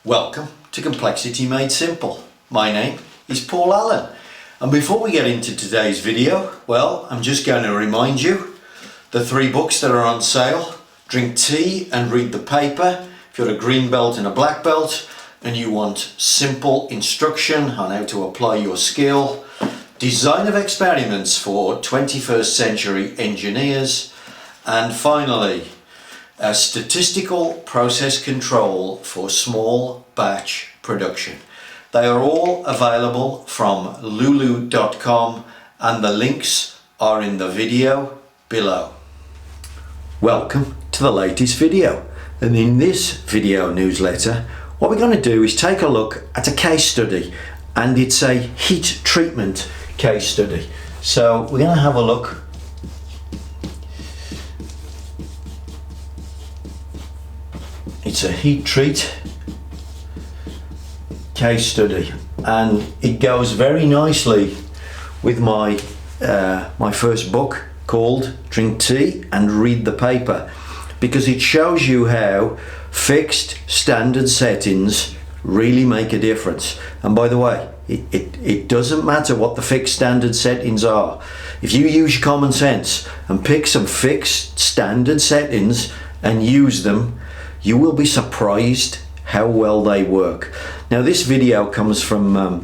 Welcome to Complexity Made Simple. My name is Paul Allen, and before we get into today's video, well, I'm just going to remind you the 3 books that are on sale. Drink tea and read the paper. If you're a green belt and a black belt and you want simple instruction on how to apply your skill, design of experiments for 21st century engineers, and finally, a statistical process control for small batch production. They are all available from lulu.com and the links are in the video below. Welcome to the latest video, and in this video newsletter what we're going to do is take a look at a case study, and it's a heat treatment case study. So we're going to have a look. It's a heat treat case study, and it goes very nicely with my my first book called Drink Tea and Read the Paper, because it shows you how fixed standard settings really make a difference. And by the way, it doesn't matter what the fixed standard settings are. If you use your common sense and pick some fixed standard settings and use them, you will be surprised how well they work. Now this video comes from a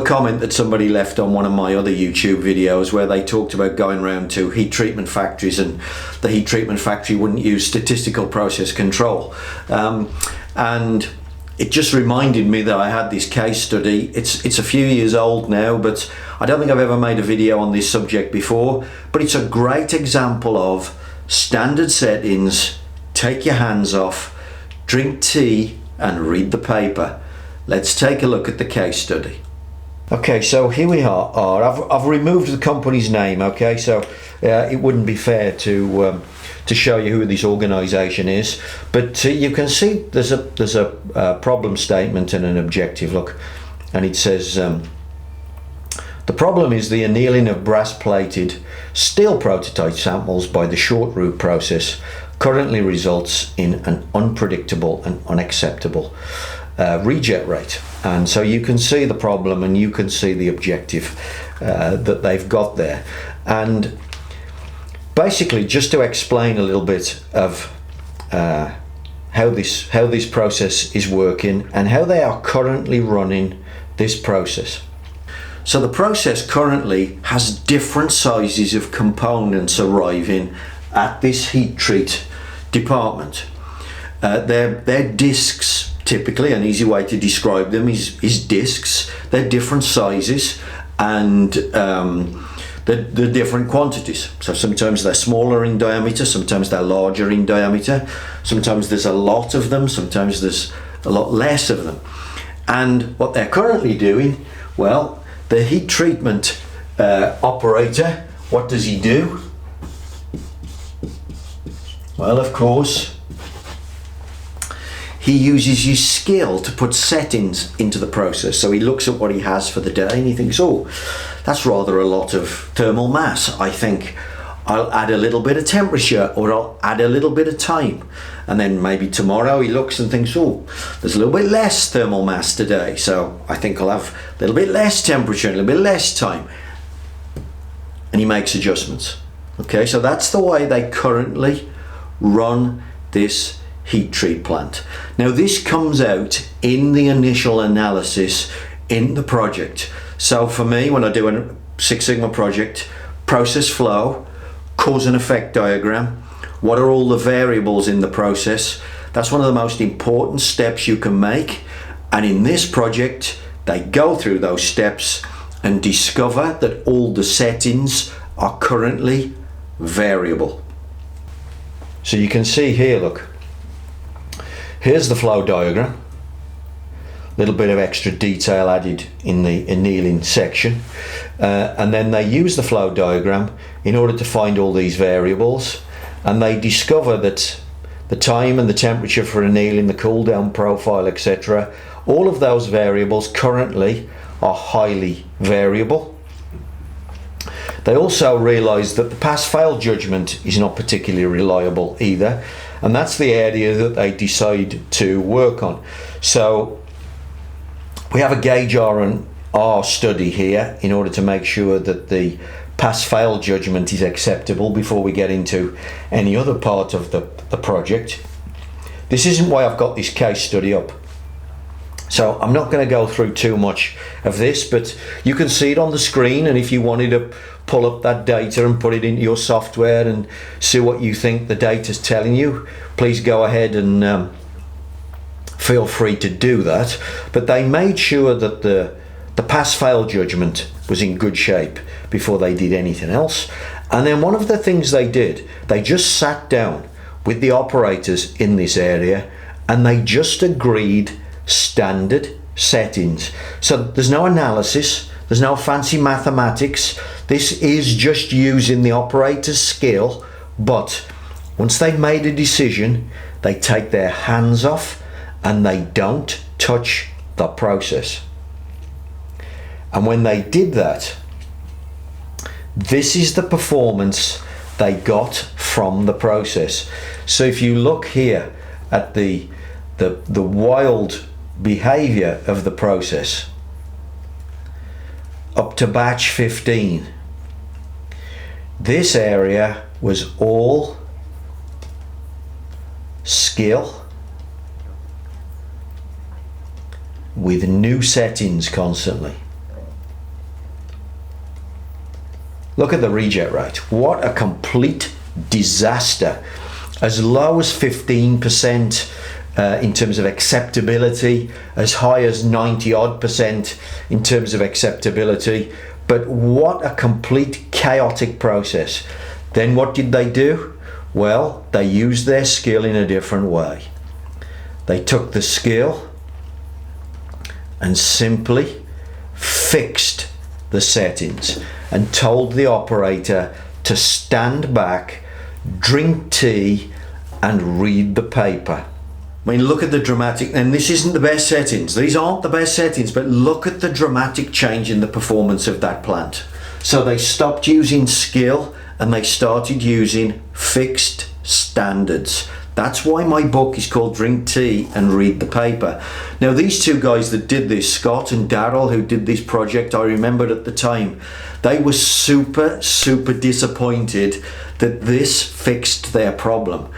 comment that somebody left on one of my other YouTube videos, where they talked about going around to heat treatment factories and the heat treatment factory wouldn't use statistical process control. And it just reminded me that I had this case study. It's a few years old now, but I don't think I've ever made a video on this subject before, but it's a great example of standard settings. Take your hands off, drink tea and read the paper. Let's take a look at the case study. Okay, so here we are. I've removed the company's name, okay, so it wouldn't be fair to show you who this organization is, but you can see there's a problem statement and an objective. Look, and it says the problem is the annealing of brass plated steel prototype samples by the short route process currently results in an unpredictable and unacceptable reject rate. And so you can see the problem and you can see the objective that they've got there. And basically, just to explain a little bit of how this process is working and how they are currently running this process. So the process currently has different sizes of components arriving at this heat treat department. They're discs. Typically, an easy way to describe them is discs. They're different sizes and they're different quantities. So sometimes they're smaller in diameter, sometimes they're larger in diameter, sometimes there's a lot of them, sometimes there's a lot less of them. And what they're currently doing, well, the heat treatment operator, what does he do? Well, of course, he uses his skill to put settings into the process. So he looks at what he has for the day and he thinks, oh, that's rather a lot of thermal mass. I think I'll add a little bit of temperature, or I'll add a little bit of time. And then maybe tomorrow he looks and thinks, oh, there's a little bit less thermal mass today, so I think I'll have a little bit less temperature, a little bit less time. And he makes adjustments. Okay, so that's the way they currently run this heat treat plant. Now this comes out in the initial analysis in the project. So for me, when I do a Six Sigma project, process flow, cause and effect diagram, what are all the variables in the process? That's one of the most important steps you can make. And in this project, they go through those steps and discover that all the settings are currently variable. So you can see here, look, here's the flow diagram. A little bit of extra detail added in the annealing section. And then they use the flow diagram in order to find all these variables. And they discover that the time and the temperature for annealing, the cool down profile, etc., all of those variables currently are highly variable. They also realize that the pass-fail judgment is not particularly reliable either, and that's the area that they decide to work on. So we have a gauge R&R study here in order to make sure that the pass-fail judgment is acceptable before we get into any other part of the project. This isn't why I've got this case study up. So I'm not going to go through too much of this, but you can see it on the screen, and if you wanted to pull up that data and put it into your software and see what you think the data's telling you, please go ahead and feel free to do that. But they made sure that the pass-fail judgment was in good shape before they did anything else. And then one of the things they did, they just sat down with the operators in this area and they just agreed standard settings. So there's no analysis, there's no fancy mathematics. This is just using the operator's skill, but once they've made a decision, they take their hands off and they don't touch the process. And when they did that, this is the performance they got from the process. So if you look here at the wild behavior of the process up to batch 15, this area was all skill with new settings constantly. Look at the reject rate. What a complete disaster. As low as 15% in terms of acceptability, as high as 90% in terms of acceptability. But what a complete chaotic process. Then what did they do? Well, they used their skill in a different way. They took the skill and simply fixed the settings and told the operator to stand back, drink tea and read the paper. I mean, look at the dramatic, and this isn't the best settings. These aren't the best settings, but look at the dramatic change in the performance of that plant. So they stopped using skill and they started using fixed standards. That's why my book is called Drink Tea and Read the Paper. Now, these two guys that did this, Scott and Daryl, who did this project, I remembered at the time, they were super disappointed that this fixed their problem,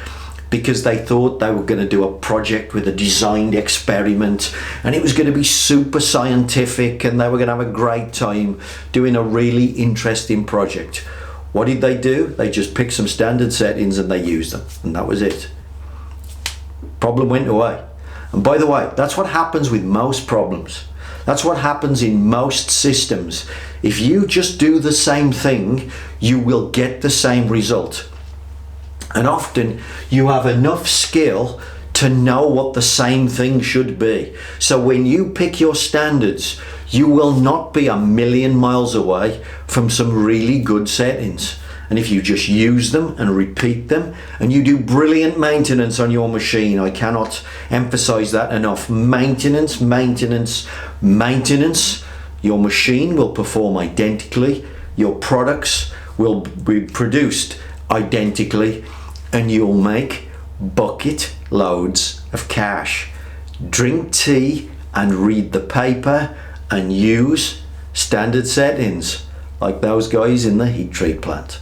because they thought they were going to do a project with a designed experiment and it was going to be super scientific and they were going to have a great time doing a really interesting project. What did they do? They just picked some standard settings and they used them, and that was it. Problem went away. And by the way, that's what happens with most problems. That's what happens in most systems. If you just do the same thing, you will get the same result. And often you have enough skill to know what the same thing should be. So when you pick your standards, you will not be a million miles away from some really good settings. And if you just use them and repeat them, and you do brilliant maintenance on your machine, I cannot emphasize that enough. Maintenance, maintenance, maintenance. Your machine will perform identically. Your products will be produced identically, and you'll make bucket loads of cash. Drink tea and read the paper and use standard settings like those guys in the heat treat plant.